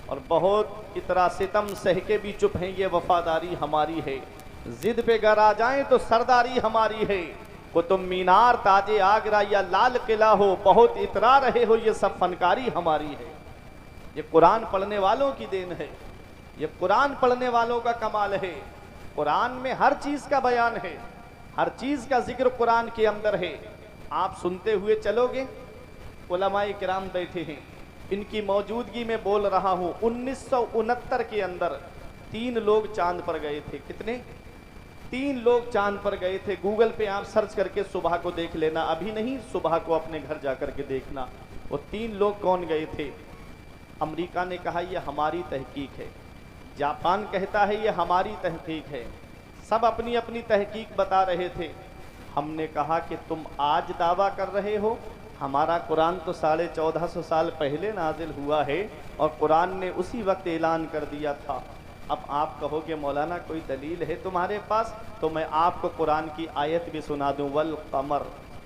اور بہت اترا ستم سہ کے بھی چپ ہیں، یہ وفاداری ہماری ہے، ضد پہ گر آ جائیں تو سرداری ہماری ہے، قطب مینار تاج آگرہ یا لال قلعہ ہو، بہت اترا رہے ہو، یہ سب فنکاری ہماری ہے۔ یہ قرآن پڑھنے والوں کی دین ہے، یہ قرآن پڑھنے والوں کا کمال ہے۔ قرآن میں ہر چیز کا بیان ہے، ہر چیز کا ذکر قرآن کے اندر ہے۔ آپ سنتے ہوئے چلو گے، علماء کرام بیٹھے ہیں، ان کی موجودگی میں بول رہا ہوں، 1969 کے اندر 3 لوگ چاند پر گئے تھے۔ کتنے؟ 3 لوگ چاند پر گئے تھے۔ گوگل پہ آپ سرچ کر کے صبح کو دیکھ لینا، ابھی نہیں، صبح کو اپنے گھر جا کر کے دیکھنا وہ 3 لوگ کون گئے تھے۔ امریکہ نے کہا یہ ہماری تحقیق ہے، جاپان کہتا ہے یہ ہماری تحقیق ہے، سب اپنی اپنی تحقیق بتا رہے تھے۔ ہم نے کہا کہ تم آج دعویٰ کر رہے ہو، ہمارا قرآن تو 1450 سال پہلے نازل ہوا ہے اور قرآن نے اسی وقت اعلان کر دیا تھا۔ اب آپ کہو گے مولانا کوئی دلیل ہے تمہارے پاس، تو میں آپ کو قرآن کی آیت بھی سنا دوں، والقمر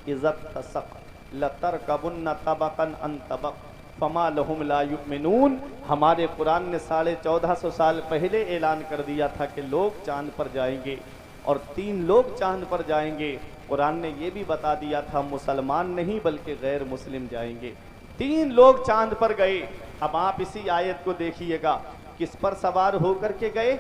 اذا اتسق لترکبن طبقا عن طبق فما لهم لا یؤمنون۔ ہمارے قرآن نے 1450 سال پہلے اعلان کر دیا تھا کہ لوگ چاند پر جائیں گے اور 3 لوگ چاند پر جائیں گے۔ قرآن نے یہ بھی بتا دیا تھا مسلمان نہیں بلکہ غیر مسلم جائیں گے۔ 3 لوگ چاند پر گئے۔ اب آپ اسی آیت کو دیکھیے گا، کس پر سوار ہو کر کے گئے؟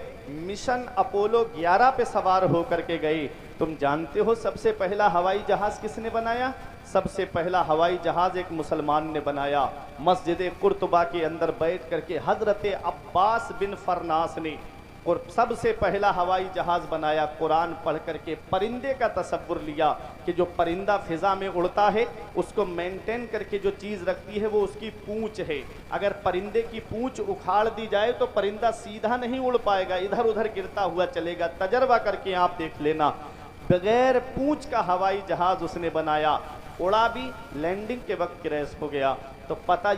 مشن اپولو 11 پہ سوار ہو کر کے گئے۔ تم جانتے ہو سب سے پہلا ہوائی جہاز کس نے بنایا؟ سب سے پہلا ہوائی جہاز ایک مسلمان نے بنایا۔ مسجد قرطبہ کے اندر بیٹھ کر کے حضرت عباس بن فرناس نے اور سب سے پہلا ہوائی جہاز بنایا۔ قرآن پڑھ کر کے پرندے کا تصور لیا کہ جو پرندہ فضا میں اڑتا ہے اس کو مینٹین کر کے جو چیز رکھتی ہے وہ اس کی پونچھ ہے۔ اگر پرندے کی پونچھ اکھاڑ دی جائے تو پرندہ سیدھا نہیں اڑ پائے گا، ادھر ادھر گرتا ہوا چلے گا۔ تجربہ کر کے آپ دیکھ لینا، بغیر پونچھ کا ہوائی جہاز اس نے بنایا، اڑا بھی، لینڈنگ کے وقت کریش ہو گیا۔ تو پتہ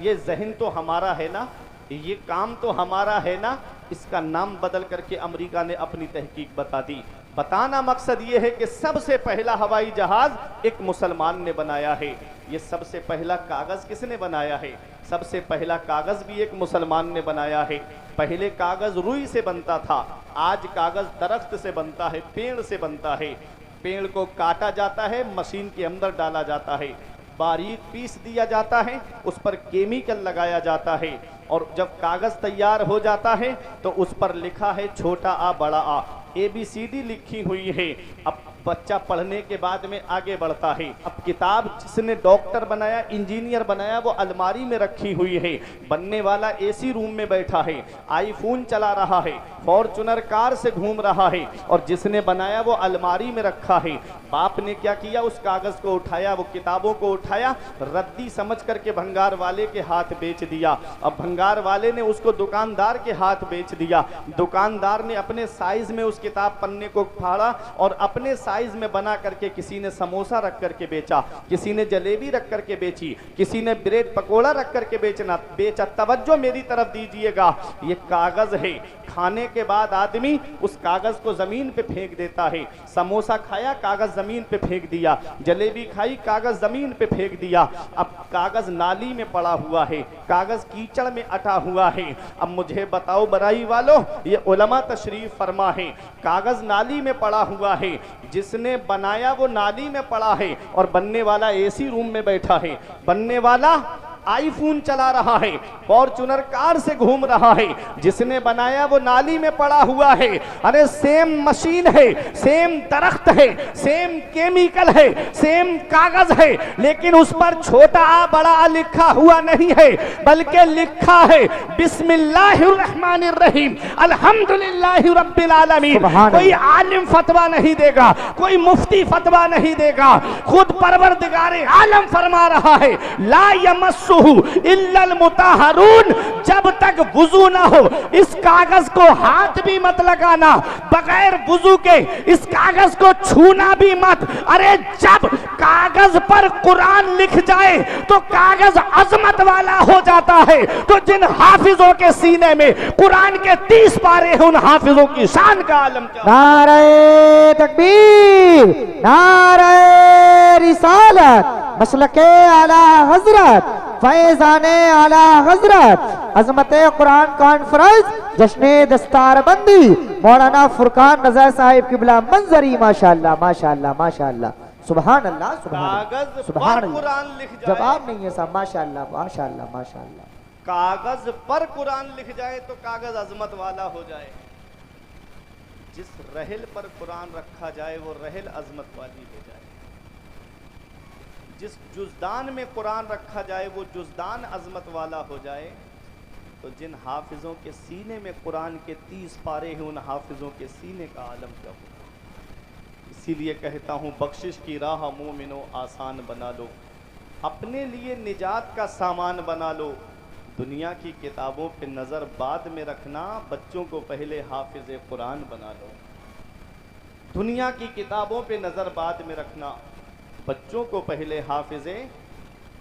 یہ ذہن تو ہمارا ہے نا، یہ کام تو ہمارا ہے نا۔ اس کا نام بدل کر کے امریکہ نے اپنی تحقیق بتا دی۔ بتانا مقصد یہ ہے کہ سب سے پہلا ہوائی جہاز ایک مسلمان نے بنایا ہے۔ یہ سب سے پہلا کاغذ کس نے بنایا ہے؟ سب سے پہلا کاغذ بھی ایک مسلمان نے بنایا ہے۔ پہلے کاغذ روئی سے بنتا تھا، آج کاغذ درخت سے بنتا ہے، پیڑ سے بنتا ہے۔ پیڑ کو کاٹا جاتا ہے، مشین کے اندر ڈالا جاتا ہے، باریک پیس دیا جاتا ہے، اس پر کیمیکل لگایا جاتا ہے، اور جب کاغذ تیار ہو جاتا ہے تو اس پر لکھا ہے چھوٹا آ بڑا آ، ABCD لکھی ہوئی ہے۔ اب بچہ پڑھنے کے بعد میں آگے بڑھتا ہے۔ اب کتاب جس نے ڈاکٹر بنایا، انجینئر بنایا، وہ الماری میں رکھی ہوئی ہے۔ بننے والا AC روم میں بیٹھا ہے، آئی فون چلا رہا ہے، فارچونر کار سے گھوم رہا ہے، اور جس نے بنایا وہ الماری میں رکھا ہے۔ باپ نے کیا کیا؟ اس کاغذ کو اٹھایا، وہ کتابوں کو اٹھایا، ردی سمجھ کر کے بھنگار والے کے ہاتھ بیچ دیا۔ اب بھنگار والے نے اس کو دکاندار کے ہاتھ بیچ دیا۔ دکاندار نے اپنے سائز میں اس کتاب پننے کو پھاڑا اور اپنے سائز میں بنا کر کے کسی نے سموسہ رکھ کر کے بیچا، کسی نے جلیبی رکھ کر کے بیچی، کسی نے بریڈ پکوڑا رکھ کر کے بیچا۔ توجہ میری طرف دیجئے گا، یہ کاغذ ہے۔ کھانے کے بعد آدمی اس کاغذ کو زمین پہ پھینک دیتا ہے۔ سموسہ کھایا، کاغذ زمین پہ پھینک دیا، جلیبی کھائی، کاغذ زمین پہ پھینک دیا۔ اب کاغذ نالی میں پڑا ہوا ہے، کاغذ کیچڑ میں اٹا ہوا ہے۔ اب مجھے بتاؤ برائی والو، یہ علماء تشریف فرما ہے، کاغذ نالی میں پڑا ہوا ہے، جس نے بنایا وہ نالی میں پڑا ہے، اور بننے والا AC روم میں بیٹھا ہے، بننے والا آئی فون چلا رہا ہے، فارچونر کار سے گھوم رہا ہے، جس نے بنایا وہ نالی میں پڑا ہوا ہے۔ ارے سیم مشین ہے، سیم درخت ہے، سیم کیمیکل ہے، سیم کاغذ ہے، لیکن اس پر چھوٹا آ بڑا آ لکھا ہوا نہیں ہے، بلکہ لکھا ہے بسم اللہ الرحمن الرحیم الحمدللہ رب العالمین۔ کوئی عالم فتویٰ نہیں دے گا، کوئی مفتی فتویٰ نہیں دے گا، خود پروردگار عالم فرما رہا ہے لا یمس الا المطہرون۔ جب تک وضو نہ ہو اس کاغذ کو ہاتھ بھی مت لگانا، بغیر وضو کے اس کاغذ کو چھونا بھی مت۔ ارے جب کاغذ پر قرآن لکھ جائے تو کاغذ عظمت والا ہو جاتا ہے۔ تو جن حافظوں کے سینے میں قرآن کے 30 پارے ہیں، ان حافظوں کی شان کا عالم کیا؟ نعرہ تکبیر، نعرہ رسالت، مسلک اعلی حضرت فیضان اعلی حضرت عظمت قرآن کانفرنس جشن دستار بندی مولانا فرقان رضا صاحب قبلہ منظری ماشاءاللہ ماشاءاللہ ماشاءاللہ سبحان اللہ سبحان کاغذ اللہ سبحان پر اللہ قرآن لکھ جائے، جواب نہیں ہے صاحب ماشاءاللہ ماشاءاللہ ماشاءاللہ کاغذ پر قرآن لکھ جائے تو کاغذ عظمت والا ہو جائے، جس رحل پر قرآن رکھا جائے وہ رحل عظمت والی ہو جائے، جس جزدان میں قرآن رکھا جائے وہ جزدان عظمت والا ہو جائے۔ تو جن حافظوں کے سینے میں قرآن کے 30 پارے ہیں ان حافظوں کے سینے کا عالم کیا ہوگا۔ اسی لیے کہتا ہوں بخشش کی راہ مومنو آسان بنا لو، اپنے لیے نجات کا سامان بنا لو، دنیا کی کتابوں پہ نظر بعد میں رکھنا، بچوں کو پہلے حافظ قرآن بنا لو۔ دنیا کی کتابوں پہ نظر بعد میں رکھنا، بچوں کو پہلے حافظ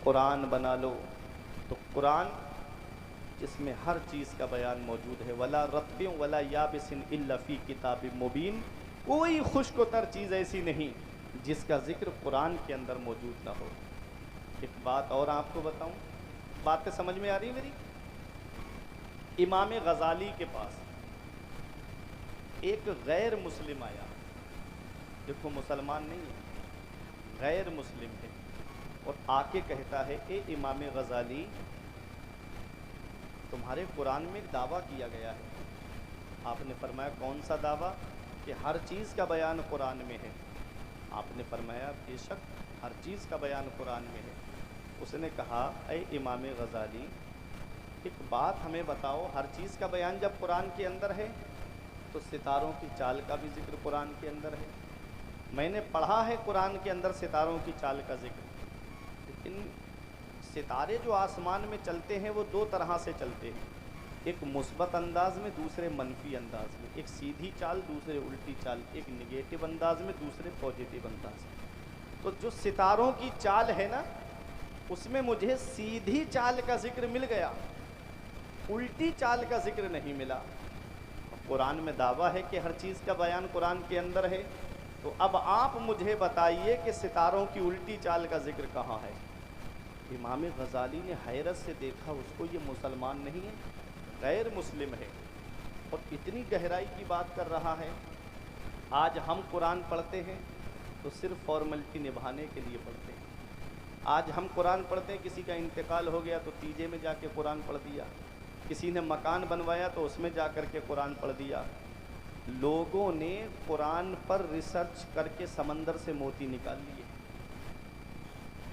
قرآن بنا لو۔ تو قرآن جس میں ہر چیز کا بیان موجود ہے، ولا رطب ولا یابس الا فی کتاب مبین، کوئی خشک و تر چیز ایسی نہیں جس کا ذکر قرآن کے اندر موجود نہ ہو۔ ایک بات اور آپ کو بتاؤں، باتیں سمجھ میں آ رہی میری؟ امام غزالی کے پاس ایک غیر مسلم آیا، دیکھو مسلمان نہیں ہے، غیر مسلم ہے، اور آ کے کہتا ہے اے امام غزالی تمہارے قرآن میں ایک دعویٰ کیا گیا ہے۔ آپ نے فرمایا کون سا دعویٰ؟ کہ ہر چیز کا بیان قرآن میں ہے۔ آپ نے فرمایا بے شک ہر چیز کا بیان قرآن میں ہے۔ اس نے کہا اے امام غزالی ایک بات ہمیں بتاؤ، ہر چیز کا بیان جب قرآن کے اندر ہے تو ستاروں کی چال کا بھی ذکر قرآن کے اندر ہے۔ میں نے پڑھا ہے قرآن کے اندر ستاروں کی چال کا ذکر، لیکن ستارے جو آسمان میں چلتے ہیں وہ دو طرح سے چلتے ہیں، ایک مثبت انداز میں دوسرے منفی انداز میں، ایک سیدھی چال دوسرے الٹی چال، ایک نگیٹو انداز میں دوسرے پوزیٹیو انداز میں۔ تو جو ستاروں کی چال ہے نا اس میں مجھے سیدھی چال کا ذکر مل گیا، الٹی چال کا ذکر نہیں ملا۔ قرآن میں دعویٰ ہے کہ ہر چیز کا بیان قرآن کے اندر ہے، تو اب آپ مجھے بتائیے کہ ستاروں کی الٹی چال کا ذکر کہاں ہے؟ امام غزالی نے حیرت سے دیکھا، اس کو یہ مسلمان نہیں ہے، غیر مسلم ہے، اور اتنی گہرائی کی بات کر رہا ہے۔ آج ہم قرآن پڑھتے ہیں تو صرف فارملٹی نبھانے کے لیے پڑھتے ہیں۔ آج ہم قرآن پڑھتے ہیں، کسی کا انتقال ہو گیا تو تیجے میں جا کے قرآن پڑھ دیا، کسی نے مکان بنوایا تو اس میں جا کر کے قرآن پڑھ دیا۔ لوگوں نے قرآن پر ریسرچ کر کے سمندر سے موتی نکال لیے۔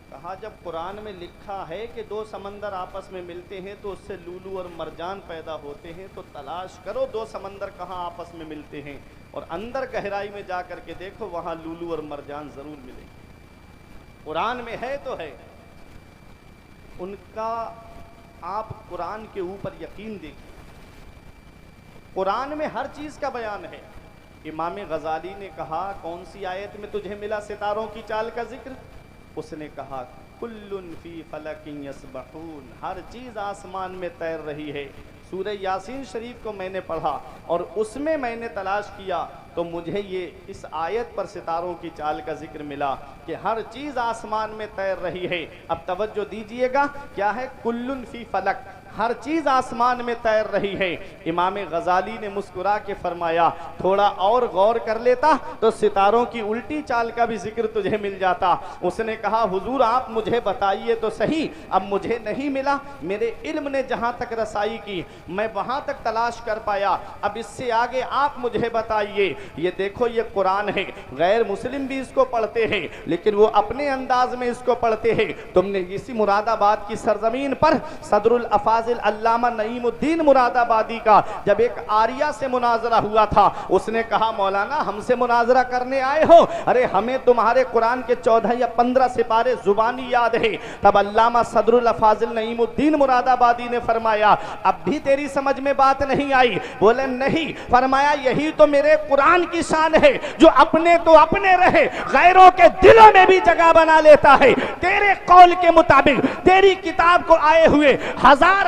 کہا جب قرآن میں لکھا ہے کہ دو سمندر آپس میں ملتے ہیں تو اس سے لولو اور مرجان پیدا ہوتے ہیں، تو تلاش کرو دو سمندر کہاں آپس میں ملتے ہیں، اور اندر گہرائی میں جا کر کے دیکھو وہاں لولو اور مرجان ضرور ملیں گے۔ قرآن میں ہے تو ہے۔ ان کا آپ قرآن کے اوپر یقین دیکھیں، قرآن میں ہر چیز کا بیان ہے۔ امام غزالی نے کہا کون سی آیت میں تجھے ملا ستاروں کی چال کا ذکر؟ اس نے کہا کل فی فلک یسبحون، ہر چیز آسمان میں تیر رہی ہے۔ سورہ یاسین شریف کو میں نے پڑھا اور اس میں میں نے تلاش کیا تو مجھے یہ اس آیت پر ستاروں کی چال کا ذکر ملا کہ ہر چیز آسمان میں تیر رہی ہے۔ اب توجہ دیجئے گا، کیا ہے کل فی فلک، ہر چیز آسمان میں تیر رہی ہے۔ امام غزالی نے مسکرا کے فرمایا تھوڑا اور غور کر لیتا تو ستاروں کی الٹی چال کا بھی ذکر تجھے مل جاتا۔ اس نے کہا حضور آپ مجھے بتائیے تو صحیح، اب مجھے نہیں ملا، میرے علم نے جہاں تک رسائی کی میں وہاں تک تلاش کر پایا، اب اس سے آگے آپ مجھے بتائیے۔ یہ دیکھو یہ قرآن ہے، غیر مسلم بھی اس کو پڑھتے ہیں لیکن وہ اپنے انداز میں اس کو پڑھتے ہیں۔ تم نے اسی مراد آباد کی سرزمین پر صدر الافاضل علامہ نعیم الدین مراد آبادی کا جب ایک آریہ سے مناظرہ ہوا تھا، اس نے کہا مولانا ہم سے مناظرہ کرنے آئے ہو؟ ارے ہمیں تمہارے قرآن کے 14 یا 15 سپارے زبانی یاد ہے۔ تب علامہ صدر الافاضل نعیم الدین مراد آبادی نے فرمایا اب بھی تیری سمجھ میں بات نہیں آئی؟ بولے نہیں۔ فرمایا یہی تو میرے قرآن کی شان ہے جو اپنے تو اپنے رہے غیروں کے دلوں میں بھی جگہ بنا لیتا ہے۔ تیرے قول کے مطابق تیری کتاب کو آئے ہوئے ہزار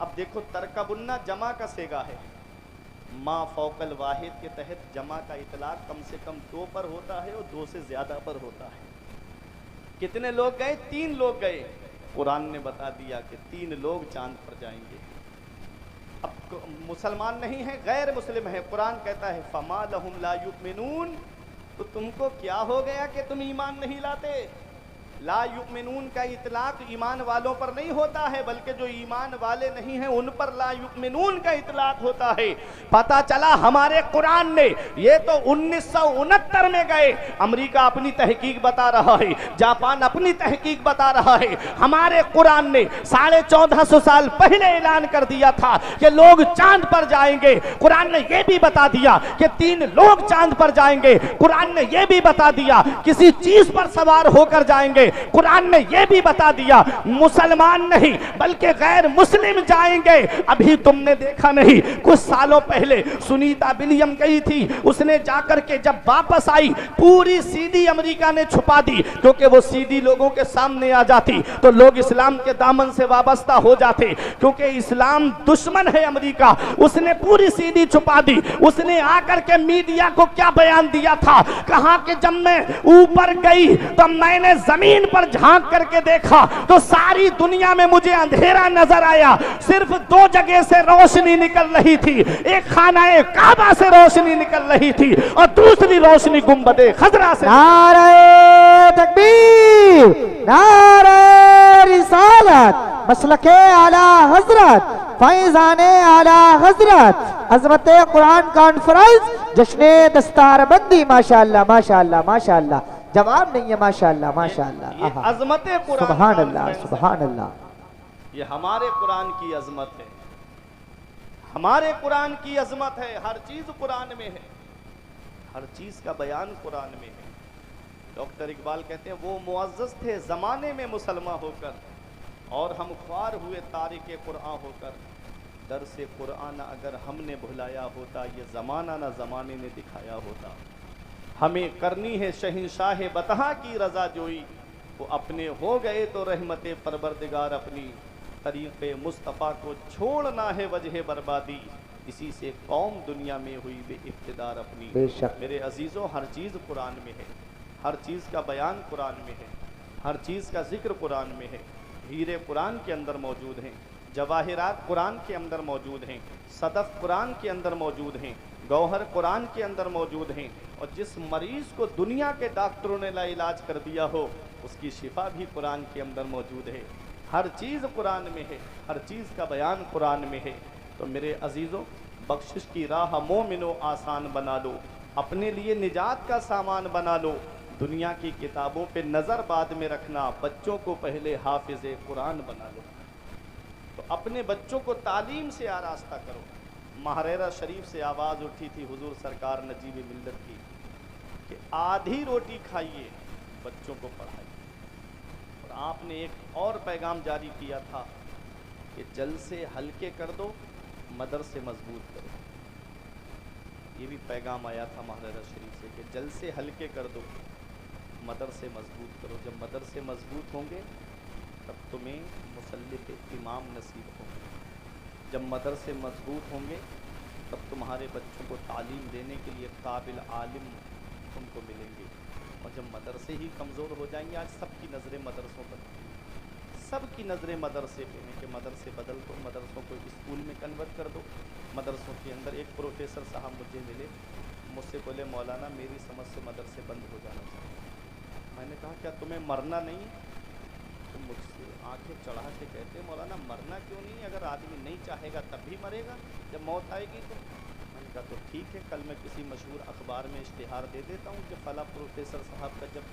اب دیکھو ترکبنہ جمع کا صیغہ ہے، ما فوقل واحد کے تحت جمع کا اطلاق کم سے کم 2 پر ہوتا ہے اور 2 سے زیادہ پر ہوتا ہے۔ کتنے لوگ گئے؟ 3 لوگ گئے۔ قرآن نے بتا دیا کہ 3 لوگ چاند پر جائیں گے۔ اب مسلمان نہیں ہے، غیر مسلم ہے، قرآن کہتا ہے فما لہم لا یؤمنون، تو تم کو کیا ہو گیا کہ تم ایمان نہیں لاتے؟ لا یؤمنون کا اطلاق ایمان والوں پر نہیں ہوتا ہے، بلکہ جو ایمان والے نہیں ہیں ان پر لا یؤمنون کا اطلاق ہوتا ہے۔ پتہ چلا ہمارے قرآن نے، یہ تو 1969 میں گئے، امریکہ اپنی تحقیق بتا رہا ہے، جاپان اپنی تحقیق بتا رہا ہے، ہمارے قرآن نے 1450 سال پہلے اعلان کر دیا تھا کہ لوگ چاند پر جائیں گے۔ قرآن نے یہ بھی بتا دیا کہ 3 لوگ چاند پر جائیں گے۔ قرآن نے یہ بھی بتا دیا کسی چیز پر سوار ہو کر جائیں گے۔ قرآن نے یہ بھی بتا دیا مسلمان نہیں بلکہ غیر مسلم جائیں گے۔ ابھی تم نے دیکھا نہیں، کچھ سالوں پہلے سنیتا ولیم گئی تھی، اس نے جا کر کے جب واپس آئی پوری سی ڈی امریکہ نے چھپا دی، کیونکہ وہ سی ڈی لوگوں کے سامنے آ جاتی تو لوگ اسلام کے دامن سے وابستہ ہو جاتے، کیونکہ اسلام دشمن ہے امریکہ۔ اس نے پوری سی ڈی چھپا دی۔ اس نے آ کر کے میڈیا کو کیا بیان دیا تھا؟ کہا کہ جب میں اوپر گئی تو میں نے زمین پر جھانک کر کے دیکھا تو ساری دنیا میں مجھے اندھیرا نظر آیا، صرف 2 جگہ سے روشنی نکل رہی تھی، ایک خانہ کعبہ سے روشنی نکل رہی تھی اور دوسری روشنی گنبد خضرا سے۔ نعرہ تکبیر، نعرہ رسالت، مسلک اعلی حضرت، فیضان اعلی حضرت، عظمت قرآن کانفرنس، جشن دستار بندی، ماشاءاللہ ماشاءاللہ ماشاءاللہ، جواب نہیں ہے، ماشاءاللہ ماشاءاللہ، یہ عظمت قرآن، سبحان اللہ سبحان اللہ۔ یہ ہمارے قرآن کی عظمت ہے، ہمارے قرآن کی عظمت ہے۔ ہر چیز قرآن میں ہے، ہر چیز کا بیان قرآن میں ہے۔ ڈاکٹر اقبال کہتے ہیں وہ معزز تھے زمانے میں مسلمان ہو کر، اور ہم خوار ہوئے تارک قرآن ہو کر۔ درس قرآن اگر ہم نے بھلایا ہوتا، یہ زمانہ نہ زمانے نے دکھایا ہوتا۔ ہمیں کرنی ہے شہنشاہ بطحا کی رضا جوئی، وہ اپنے ہو گئے تو رحمت پروردگار اپنی، طریق مصطفیٰ کو چھوڑنا ہے وجہ بربادی، اسی سے قوم دنیا میں ہوئی بے اقتدار اپنی۔ بے شک میرے عزیزوں، ہر چیز قرآن میں ہے، ہر چیز کا بیان قرآن میں ہے، ہر چیز کا ذکر قرآن میں ہے۔ ہیرے قرآن کے اندر موجود ہیں، جواہرات قرآن کے اندر موجود ہیں، صدف قرآن کے اندر موجود ہیں، گوہر قرآن کے اندر موجود ہیں، اور جس مریض کو دنیا کے ڈاکٹروں نے لا علاج کر دیا ہو اس کی شفا بھی قرآن کے اندر موجود ہے۔ ہر چیز قرآن میں ہے، ہر چیز کا بیان قرآن میں ہے۔ تو میرے عزیزوں، بخشش کی راہ مومنو آسان بنا لو، اپنے لیے نجات کا سامان بنا لو۔ دنیا کی کتابوں پہ نظر بعد میں رکھنا، بچوں کو پہلے حافظ قرآن بنا لو۔ تو اپنے بچوں کو تعلیم سے آراستہ کرو۔ مہریرہ شریف سے آواز اٹھی تھی حضور سرکار نجیب ملت کی کہ آدھی روٹی کھائیے، بچوں کو پڑھائیے۔ اور آپ نے ایک اور پیغام جاری کیا تھا کہ جلسے ہلکے کر دو، مدرسے مضبوط کرو۔ یہ بھی پیغام آیا تھا مہریرہ شریف سے کہ جلسے ہلکے کر دو، مدرسے مضبوط کرو۔ جب مدرسے مضبوط ہوں گے تب تمہیں مسلط امام نصیب ہوں گے۔ جب مدرسے مضبوط ہوں گے تب تمہارے بچوں کو تعلیم دینے کے لیے قابل عالم تم کو ملیں گے۔ اور جب مدرسے ہی کمزور ہو جائیں گے، آج سب کی نظریں مدرسوں پر، سب کی نظریں مدرسے پہ ہیں کہ مدرسے بدل دو، مدرسوں کو اسکول میں کنورٹ کر دو۔ مدرسوں کے اندر ایک پروفیسر صاحب مجھے ملے، مجھ سے بولے مولانا میری سمجھ سے مدرسے بند ہو جانا چاہیے۔ میں نے کہا کیا تمہیں مرنا نہیں؟ تو مجھ سے آنکھیں چڑھا کے کہتے مولانا مرنا کیوں نہیں؟ اگر آدمی نہیں چاہے گا تب بھی مرے گا، جب موت آئے گی تو۔ میں نے کہا تو ٹھیک ہے، کل میں کسی مشہور اخبار میں اشتہار دے دیتا ہوں کہ فلاں پروفیسر صاحب کا جب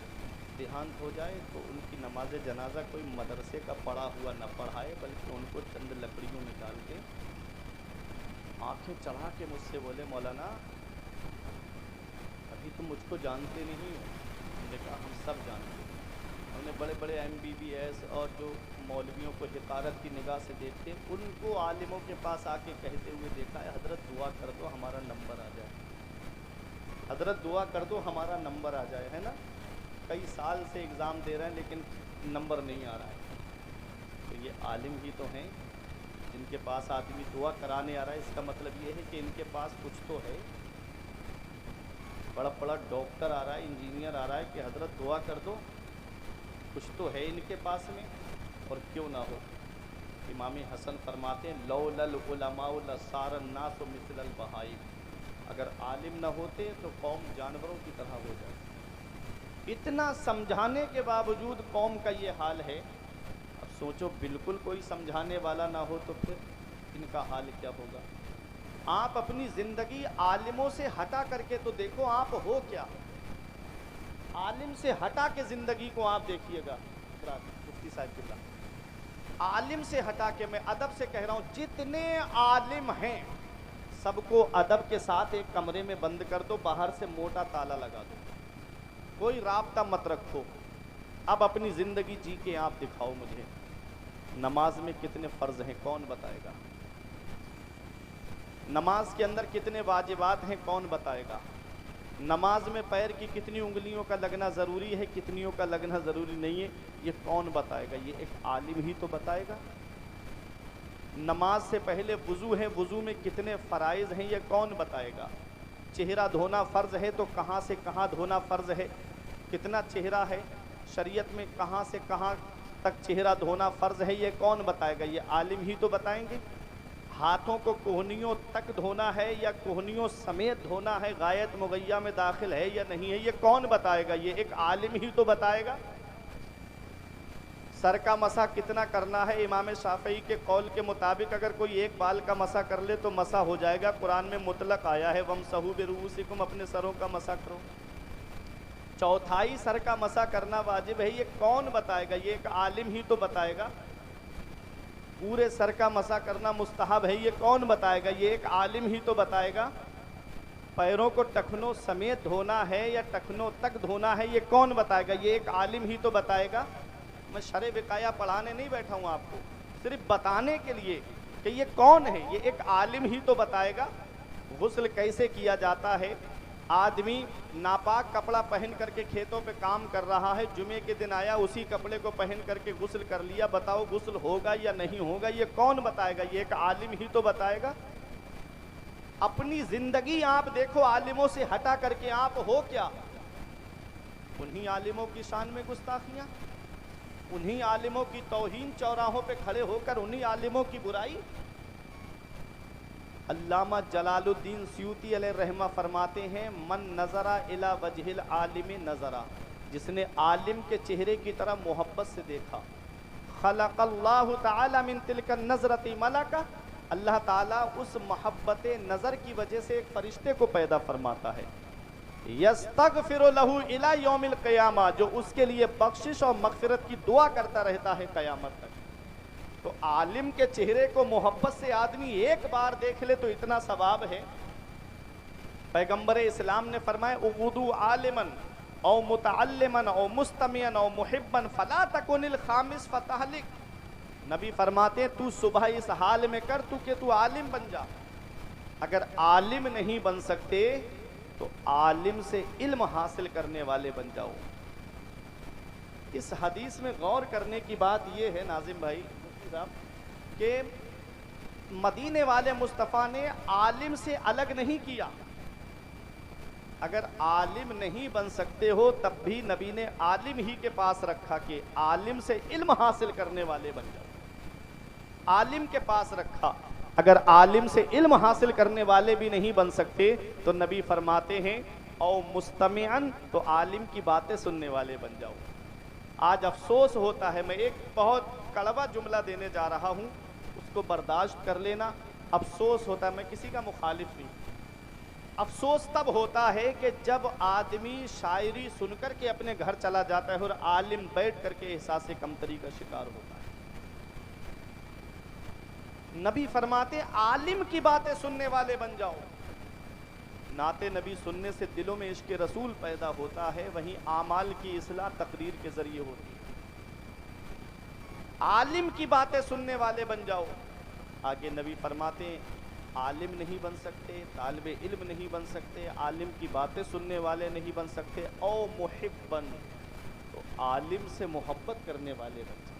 دیہانت ہو جائے تو ان کی نماز جنازہ کوئی مدرسے کا پڑھا ہوا نہ پڑھائے، بلکہ ان کو چند لکڑیوں میں ڈال کے۔ آنکھیں چڑھا کے مجھ سے بولے مولانا ابھی تم مجھ کو جانتے نہیں ہو۔ میں نے کہا ہم سب جانتے ہیں۔ ہم نے بڑے بڑے MBBS اور جو مولویوں کو حقارت کی نگاہ سے دیکھتے ہیں، ان کو عالموں کے پاس آ کے کہتے ہوئے دیکھا ہے حضرت دعا کر دو ہمارا نمبر آ جائے، حضرت دعا کر دو ہمارا نمبر آ جائے، ہے نا؟ کئی سال سے ایگزام دے رہے ہیں لیکن نمبر نہیں آ رہا ہے۔ تو یہ عالم ہی تو ہیں جن ان کے پاس آدمی دعا کرانے آ رہا ہے، اس کا مطلب یہ ہے کہ ان کے پاس کچھ تو ہے، بڑا بڑا ڈاکٹر آ رہا ہے، انجینئر آ رہا ہے کہ حضرت دعا کر دو، کچھ تو ہے ان کے پاس میں، اور کیوں نہ ہو۔ امام حسن فرماتے ہیں لولا العلماء لصار الناس مثل البہائم، اگر عالم نہ ہوتے تو قوم جانوروں کی طرح ہو جاتی۔ اتنا سمجھانے کے باوجود قوم کا یہ حال ہے۔ اب سوچو بالکل کوئی سمجھانے والا نہ ہو تو پھر ان کا حال کیا ہوگا۔ آپ اپنی زندگی عالموں سے ہٹا کر کے تو دیکھو آپ ہو کیا۔ عالم سے ہٹا کے زندگی کو آپ دیکھیے گا۔ مفتی صاحب کے ساتھ عالم سے ہٹا کے، میں ادب سے کہہ رہا ہوں، جتنے عالم ہیں سب کو ادب کے ساتھ ایک کمرے میں بند کر دو، باہر سے موٹا تالا لگا دو، کوئی رابطہ مت رکھو۔ اب اپنی زندگی جی کے آپ دکھاؤ مجھے۔ نماز میں کتنے فرض ہیں کون بتائے گا؟ نماز کے اندر کتنے واجبات ہیں کون بتائے گا؟ نماز میں پیر کی کتنی انگلیوں کا لگنا ضروری ہے، کتنیوں کا لگنا ضروری نہیں ہے، یہ کون بتائے گا؟ یہ ایک عالم ہی تو بتائے گا۔ نماز سے پہلے وضو ہے، وضو میں کتنے فرائض ہیں یہ کون بتائے گا؟ چہرہ دھونا فرض ہے تو کہاں سے کہاں دھونا فرض ہے، کتنا چہرہ ہے، شریعت میں کہاں سے کہاں تک چہرہ دھونا فرض ہے، یہ کون بتائے گا؟ یہ عالم ہی تو بتائیں گے۔ ہاتھوں کو کوہنیوں تک دھونا ہے یا کوہنیوں سمیت دھونا ہے، غائط مغیّہ میں داخل ہے یا نہیں ہے، یہ کون بتائے گا؟ یہ ایک عالم ہی تو بتائے گا۔ سر کا مسح کتنا کرنا ہے؟ امام شافعی کے قول کے مطابق اگر کوئی ایک بال کا مسح کر لے تو مسح ہو جائے گا۔ قرآن میں مطلق آیا ہے وَامْسَحُوا بِرُؤُوسِكُمْ، اپنے سروں کا مسح کرو۔ چوتھائی سر کا مسح کرنا واجب ہے، یہ کون بتائے گا؟ یہ ایک عالم ہی تو بتائے گا۔ پورے سر کا مسح کرنا مستحب ہے، یہ کون بتائے گا؟ یہ ایک عالم ہی تو بتائے گا۔ پیروں کو ٹخنوں سمیت دھونا ہے یا ٹخنوں تک دھونا ہے، یہ کون بتائے گا؟ یہ ایک عالم ہی تو بتائے گا۔ میں شرع وقایہ پڑھانے نہیں بیٹھا ہوں آپ کو، صرف بتانے کے لیے کہ یہ کون ہے، یہ ایک عالم ہی تو بتائے گا۔ غسل کیسے کیا جاتا ہے؟ آدمی ناپاک کپڑا پہن کر کے کھیتوں پہ کام کر رہا ہے، جمعے کے دن آیا اسی کپڑے کو پہن کر کے غسل کر لیا، بتاؤ غسل ہوگا یا نہیں ہوگا؟ یہ کون بتائے گا؟ یہ ایک عالم ہی تو بتائے گا۔ اپنی زندگی آپ دیکھو، عالموں سے ہٹا کر کے آپ ہو کیا؟ انہی عالموں کی شان میں گستاخیاں، انہی عالموں کی توہین، چوراہوں پہ کھڑے ہو کر انہی عالموں کی برائی۔ علامہ جلال الدین سیوطی علیہ رحمہ فرماتے ہیں من نظر الی وجہ العالم نظر، جس نے عالم کے چہرے کی طرح محبت سے دیکھا، خلق اللہ تعالی من تلک النظرۃ ملکہ، اللہ تعالیٰ اس محبت نظر کی وجہ سے ایک فرشتے کو پیدا فرماتا ہے، یستغفر لہ الی یوم القیامہ، جو اس کے لیے بخشش اور مغفرت کی دعا کرتا رہتا ہے قیامت تک۔ تو عالم کے چہرے کو محبت سے آدمی ایک بار دیکھ لے تو اتنا ثواب ہے۔ پیغمبر اسلام نے فرمایا اغدو عالما او متعلما او مستمعا او محبا فلا تکن الخامس فتہلک۔ نبی فرماتے ہیں تو صبح اس حال میں کر تو کہ تو عالم بن جا۔ اگر عالم نہیں بن سکتے تو عالم سے علم حاصل کرنے والے بن جاؤ۔ اس حدیث میں غور کرنے کی بات یہ ہے ناظم بھائی کہ مدینے والے مصطفیٰ نے عالم سے الگ نہیں کیا۔ اگر عالم نہیں بن سکتے ہو تب بھی نبی نے عالم ہی کے پاس رکھا کہ عالم سے علم حاصل کرنے والے بن جاؤ، عالم کے پاس رکھا۔ اگر عالم سے علم حاصل کرنے والے بھی نہیں بن سکتے تو نبی فرماتے ہیں او مستمعن، تو عالم کی باتیں سننے والے بن جاؤ۔ آج افسوس ہوتا ہے، میں ایک بہت کڑوا جملہ دینے جا رہا ہوں، اس کو برداشت کر لینا۔ افسوس ہوتا ہے، میں کسی کا مخالف نہیں، افسوس تب ہوتا ہے کہ جب آدمی شاعری سن کر کے اپنے گھر چلا جاتا ہے اور عالم بیٹھ کر کے احساس کمتری کا شکار ہوتا ہے۔ نبی فرماتے عالم کی باتیں سننے والے بن جاؤ۔ نعت نبی سننے سے دلوں میں عشق رسول پیدا ہوتا ہے، وہیں اعمال کی اصلاح تقریر کے ذریعے ہوتی ہے۔ عالم کی باتیں سننے والے بن جاؤ۔ آگے نبی فرماتے ہیں عالم نہیں بن سکتے، طالب علم نہیں بن سکتے، عالم کی باتیں سننے والے نہیں بن سکتے، او محبن، تو عالم سے محبت کرنے والے بن جاؤ۔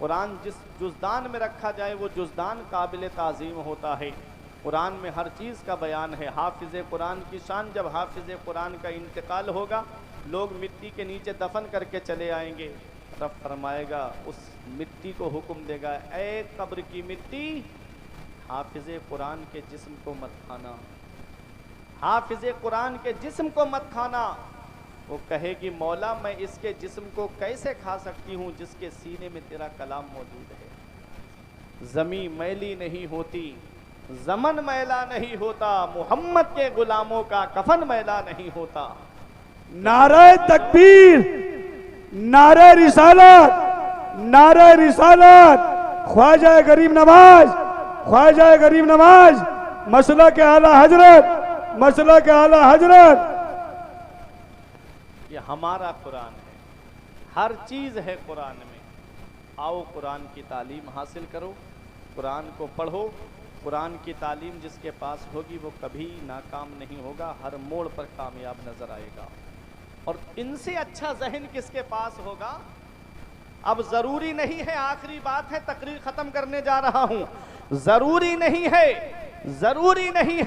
قرآن جس جزدان میں رکھا جائے وہ جزدان قابل تعظیم ہوتا ہے۔ قرآن میں ہر چیز کا بیان ہے۔ حافظ قرآن کی شان، جب حافظ قرآن کا انتقال ہوگا لوگ مٹی کے نیچے دفن کر کے چلے آئیں گے، رب فرمائے گا اس مٹی کو حکم دے گا، اے قبر کی مٹی حافظ قرآن کے جسم کو مت کھانا، حافظ قرآن کے جسم کو مت کھانا۔ وہ کہے گی مولا میں اس کے جسم کو کیسے کھا سکتی ہوں جس کے سینے میں تیرا کلام موجود ہے۔ زمین میلی نہیں ہوتی، زمن میلا نہیں ہوتا، محمد کے غلاموں کا کفن میلا نہیں ہوتا۔ نعرہ تکبیر، نعرہ رسالت، نعرہ رسالت، خواجہ غریب نواز، خواجہ غریب نواز، مسلک اعلی حضرت، مسلک اعلی حضرت۔ یہ ہمارا قرآن ہے، ہر چیز ہے قرآن میں۔ آؤ قرآن کی تعلیم حاصل کرو، قرآن کو پڑھو۔ قرآن کی تعلیم جس کے پاس ہوگی وہ کبھی ناکام نہیں ہوگا، ہر موڑ پر کامیاب نظر آئے گا۔ اور ان سے اچھا ذہن کس کے پاس ہوگا؟ اب ضروری نہیں ہے، آخری بات ہے، تقریر ختم کرنے جا رہا ہوں، ضروری نہیں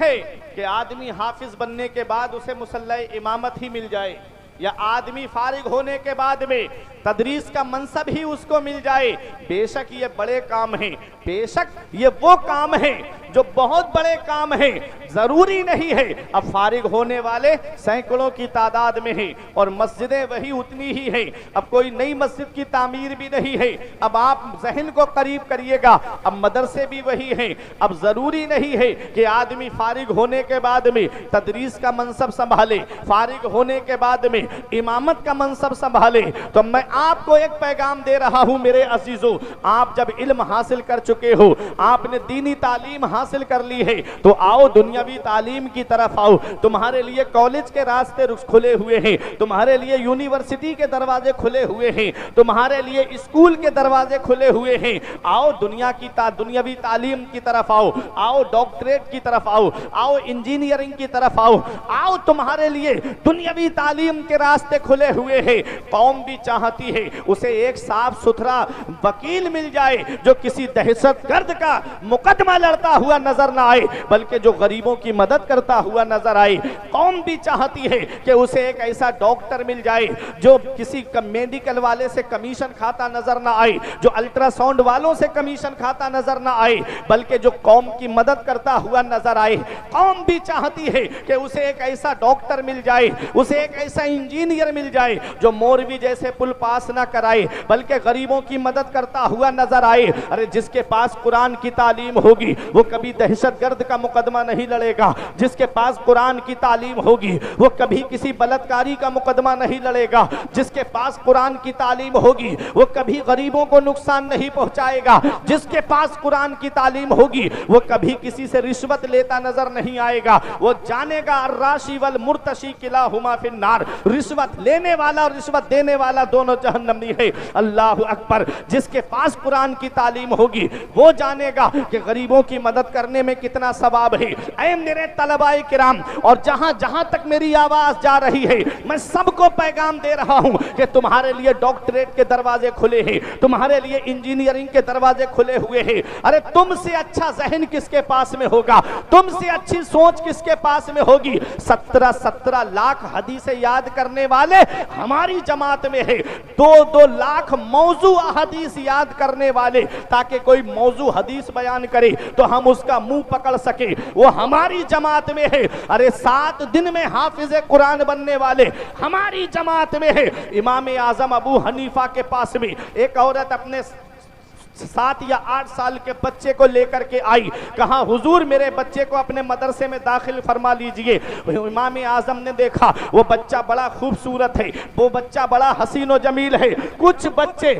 ہے کہ آدمی حافظ بننے کے بعد اسے مصلی امامت ہی مل جائے، یا آدمی فارغ ہونے کے بعد میں تدریس کا منصب ہی اس کو مل جائے۔ بے شک یہ بڑے کام ہیں، بے شک یہ وہ کام ہیں جو بہت بڑے کام ہیں، ضروری نہیں ہے۔ اب فارغ ہونے والے سینکڑوں کی تعداد میں ہیں اور مسجدیں وہی اتنی ہی ہیں، اب کوئی نئی مسجد کی تعمیر بھی نہیں ہے۔ اب آپ ذہن کو قریب کریے گا، اب مدرسے بھی وہی ہیں۔ اب ضروری نہیں ہے کہ آدمی فارغ ہونے کے بعد میں تدریس کا منصب سنبھالے، فارغ ہونے کے بعد میں امامت کا منصب سنبھالے۔ تو میں آپ کو ایک پیغام دے رہا ہوں میرے عزیزو، آپ جب علم حاصل کر چکے ہو، آپ نے دینی تعلیم حاصل کر لی ہے، تو آؤ دنیاوی تعلیم کی طرف آؤ۔ تمہارے لیے کالج کے راستے کھلے ہوئے ہیں، تمہارے لیے یونیورسٹی کے دروازے کھلے ہوئے ہیں، تمہارے لیے اسکول کے دروازے کھلے ہوئے ہیں۔ آؤ دنیاوی تعلیم کی طرف آؤ، آؤ ڈاکٹریٹ کی طرف آؤ، آؤ انجینئرنگ کی طرف آؤ، آؤ تمہارے لیے دنیاوی تعلیم کے راستے کھلے ہوئے ہیں۔ قوم بھی چاہتی ہے اسے ایک صاف ستھرا وکیل مل جائے جو کسی دہشت گرد کا مقدمہ لڑتا ہوا نظر نہ آئے بلکہ جو غریبوں کی مدد کرتا ہوا نظر آئے۔ قوم بھی چاہتی ہے کہ اسے ایک ایسا ڈاکٹر مل جائے جو کسی میڈیکل والے سے کمیشن کھاتا نظر نہ آئے، جو الٹرا ساؤنڈ والوں سے کمیشن کھاتا نظر نہ آئے بلکہ جو قوم کی مدد کرتا ہوا نظر آئے۔ قوم بھی چاہتی ہے کہ اسے ایک ایسا ڈاکٹر مل جائے، اسے ایک ایسا انجینئر مل جائے جو مولوی جیسے پل پاس نہ کرائے بلکہ غریبوں کی مدد کرتا ہوا نظر آئے۔ ارے جس کے پاس قرآن کی تعلیم ہوگی وہ کبھی دہشت گرد کا مقدمہ نہیں لڑے گا، جس کے پاس قرآن کی تعلیم ہوگی وہ کبھی کسی بلاتکاری کا مقدمہ نہیں لڑے گا، جس کے پاس قرآن کی تعلیم ہوگی وہ کبھی غریبوں کو نقصان نہیں پہنچائے گا، جس کے پاس قرآن کی تعلیم ہوگی وہ کبھی کسی سے رشوت لیتا نظر نہیں آئے گا۔ وہ جانے گا الراشی والمرتشی کلاہما فی النار، رشوت لینے والا اور رشوت دینے والا دونوں جہنمی ہے۔ اللہ اکبر۔ جس کے پاس قرآن کی تعلیم ہوگی وہ جانے گا کہ غریبوں کی مدد کرنے میں کتنا ثواب ہے۔ اے میرے طلباء کرام، اور جہاں جہاں تک میری آواز جا رہی ہے میں سب کو پیغام دے رہا ہوں کہ تمہارے لیے ڈاکٹریٹ کے دروازے کھلے ہیں، تمہارے لیے انجینئرنگ کے دروازے کھلے ہوئے ہیں۔ ارے تم سے اچھا ذہن کس کے پاس میں ہوگا، تم سے اچھی سوچ کس کے پاس میں ہوگی؟ 17 لاکھ حدیثیں یاد کرنے والے ہماری جماعت میں ہے، 2 لاکھ موضوع حدیث یاد کرنے والے، تاکہ کوئی موضوع حدیث بیان کرے تو ہم اس کا منہ پکڑ سکے، وہ ہماری جماعت میں ہے۔ ارے 7 دن میں حافظ قرآن بننے والے ہماری جماعت میں ہے۔ امام اعظم ابو حنیفہ کے پاس میں ایک عورت اپنے 7 یا 8 سال کے بچے کو لے کر کے آئی، کہا حضور میرے بچے کو اپنے مدرسے میں داخل فرما لیجئے۔ امام اعظم نے دیکھا وہ بچہ بڑا خوبصورت ہے، وہ بچہ بڑا حسین و جمیل ہے۔ کچھ بچے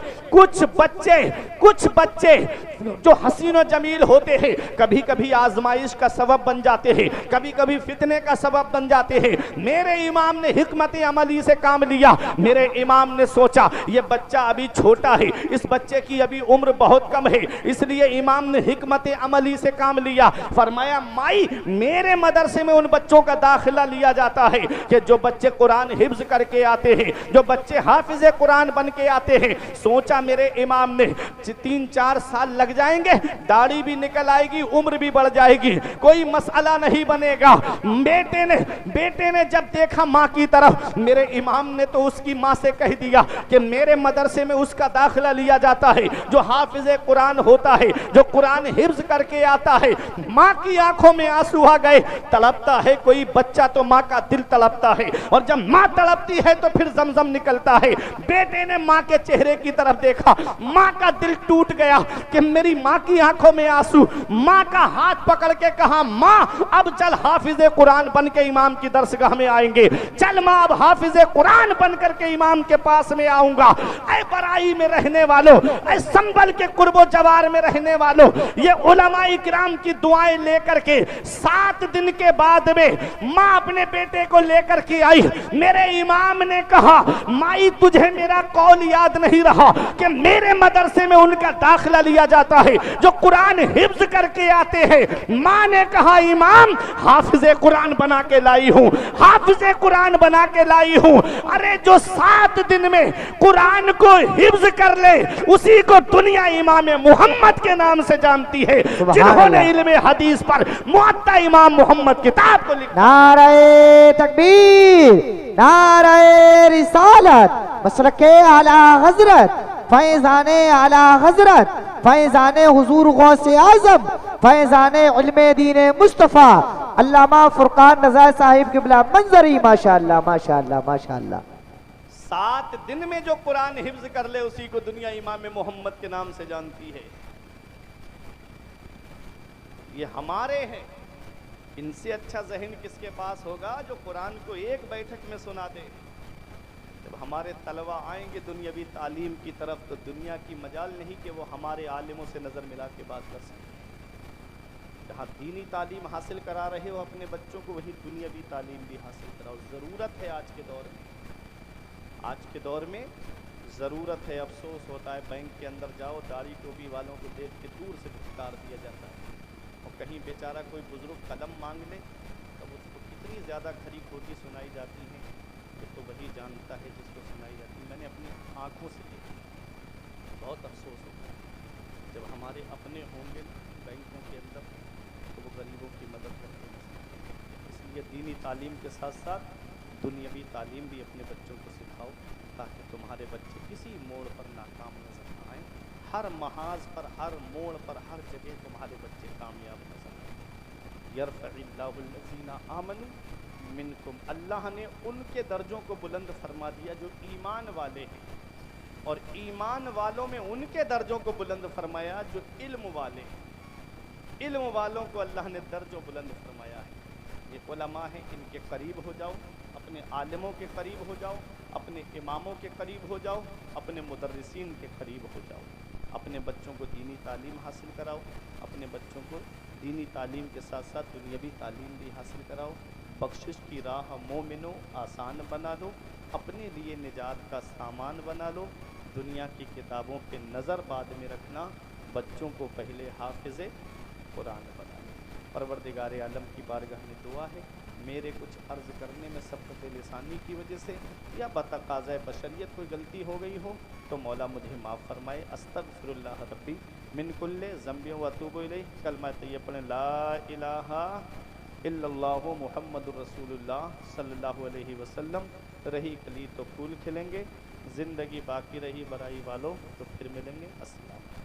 جو حسین و جمیل ہوتے ہیں کبھی کبھی آزمائش کا سبب بن جاتے ہیں، کبھی کبھی فتنے کا سبب بن جاتے ہیں۔ میرے امام نے حکمت عملی سے کام لیا۔ میرے امام نے سوچا یہ بچہ ابھی چھوٹا ہے، اس بچے کی ابھی عمر بہت کم ہے، اس لیے امام نے حکمت عملی سے کام لیا، فرمایا مائی میرے مدرسے میں ان بچوں کا داخلہ لیا جاتا ہے کہ جو بچے قرآن حفظ کر کے آتے ہیں، جو بچے حافظ قرآن بن کے آتے ہیں۔ سوچا میرے امام نے 3-4 سال لگ جائیں گے، داڑھی بھی نکل آئے گی، عمر بھی بڑھ جائے گی، کوئی مسئلہ نہیں بنے گا۔ بیٹے نے جب دیکھا ماں کی طرف، میرے امام نے تو اس کی ماں سے کہہ دیا کہ میرے مدرسے میں اس کا داخلہ لیا جاتا ہے جو حافظ قرآن ہوتا ہے، جو قرآن حفظ کر کے آتا ہے۔ ماں کی آنکھوں میں آنسو آ گئے، تڑپتا ہے کوئی بچہ تو ماں کا دل تڑپتا ہے، اور جب ماں تڑپتی ہے تو پھر زمزم نکلتا ہے۔ بیٹے نے ماں کے چہرے کی طرف دیکھا، ماں کا دل ٹوٹ گیا کہ میری ماں کی آنکھوں میں آنسو۔ ماں کا ہاتھ پکڑ کے کہا ماں اب چل حافظ قرآن بن کے امام کی درسگاہ میں آئیں گے، چل ماں اب حافظ قرآن بن کر کے امام کے پاس میں آؤں گا۔ اے برائی میں رہنے والوں، اے سنبل کے قرب و جوار میں رہنے والوں، یہ علماء کرام کی دعائیں لے کر کے 7 دن کے بعد میں ماں اپنے بیٹے کو لے کر کے آئی۔ میرے امام نے کہا مائی تجھے میرا قول یاد نہیں رہا کہ میرے مدرسے میں ان کا داخلہ لیا جاتا ہے جو قرآن حفظ کر کے آتے ہیں۔ ماں نے کہا امام حافظ قرآن بنا کے لائی ہوں، حافظ قرآن بنا کے لائی ہوں۔ ارے جو 7 دن میں قرآن کو حفظ کر لے اسی کو دنیا امام محمد کے نام سے جانتی ہے، جنہوں نے علم حدیث پر معطا امام محمد کتاب کو لکھا۔ نعرہ تکبیر، نعرہ رسالت، مسلک اعلی حضرت، فیضان اعلی حضرت، فیضان حضور غوث اعظم، فیضان علم دین مصطفیٰ علامہ فرقان رضا صاحب قبلہ منظری، ماشاءاللہ ماشاءاللہ ماشاءاللہ۔ 7 دن میں جو قرآن حفظ کر لے اسی کو دنیا امام محمد کے نام سے جانتی ہے۔ یہ ہمارے ہیں، ان سے اچھا ذہن کس کے پاس ہوگا جو قرآن کو ایک بیٹھک میں سنا دے۔ جب ہمارے طلبہ آئیں گے دنیاوی تعلیم کی طرف تو دنیا کی مجال نہیں کہ وہ ہمارے عالموں سے نظر ملا کے بات کر سکیں۔ جہاں دینی تعلیم حاصل کرا رہے ہو اپنے بچوں کو، وہی دنیاوی تعلیم بھی حاصل کراؤ۔ ضرورت ہے آج کے دور میں، آج کے دور میں ضرورت ہے۔ افسوس ہوتا ہے بینک کے اندر جاؤ، داڑھی ٹوپی والوں کو دیکھ کے دور سے پھٹکار دیا جاتا ہے، اور کہیں بیچارہ کوئی بزرگ قلم مانگ لے تب اس کو کتنی زیادہ کھری کھوٹی سنائی جاتی ہیں کہ تو وہی جانتا ہے جس کو سنائی جاتی ہے۔ میں نے اپنی آنکھوں سے دیکھا، بہت افسوس ہوتا ہے جب ہمارے اپنے ہوں گے بینکوں کے اندر تو وہ غریبوں کی مدد کرتے ہیں۔ اس لیے دینی تعلیم کے ساتھ ساتھ دنیاوی تعلیم بھی اپنے بچوں کو سکھاؤ تاکہ تمہارے بچے کسی موڑ پر ناکام نظر نہ آئیں، ہر محاذ پر، ہر موڑ پر، ہر جگہ تمہارے بچے کامیاب نظر آئیں۔ یرفع اللہ الذین آمنوا منکم، اللہ نے ان کے درجوں کو بلند فرما دیا جو ایمان والے ہیں، اور ایمان والوں میں ان کے درجوں کو بلند فرمایا جو علم والے ہیں۔ علم والوں کو اللہ نے درجوں بلند فرمایا ہے۔ یہ علماء ہیں، ان کے قریب ہو جاؤ، اپنے عالموں کے قریب ہو جاؤ، اپنے اماموں کے قریب ہو جاؤ، اپنے مدرسین کے قریب ہو جاؤ، اپنے بچوں کو دینی تعلیم حاصل کراؤ، اپنے بچوں کو دینی تعلیم کے ساتھ ساتھ دنیاوی تعلیم بھی حاصل کراؤ۔ بخشش کی راہ مومنوں آسان بنا دو، اپنے لیے نجات کا سامان بنا لو، دنیا کی کتابوں پہ نظر بعد میں رکھنا، بچوں کو پہلے حافظ قرآن بنا لو۔ پروردگار عالم کی بارگاہ میں دعا ہے، میرے کچھ عرض کرنے میں سبقت لسانی کی وجہ سے یا بتقاضۂ بشریت کوئی غلطی ہو گئی ہو تو مولا مجھے معاف فرمائے۔ استغفر اللہ ربی من کل ذنب و اتوب الیہ۔ کلمہ طیبہ پڑھیں، لا الہ الا اللہ محمد الرسول اللہ صلی اللہ علیہ وسلم۔ رہی کلی تو پھول کھلیں گے، زندگی باقی رہی برائی والوں تو پھر ملیں گے۔ السلام۔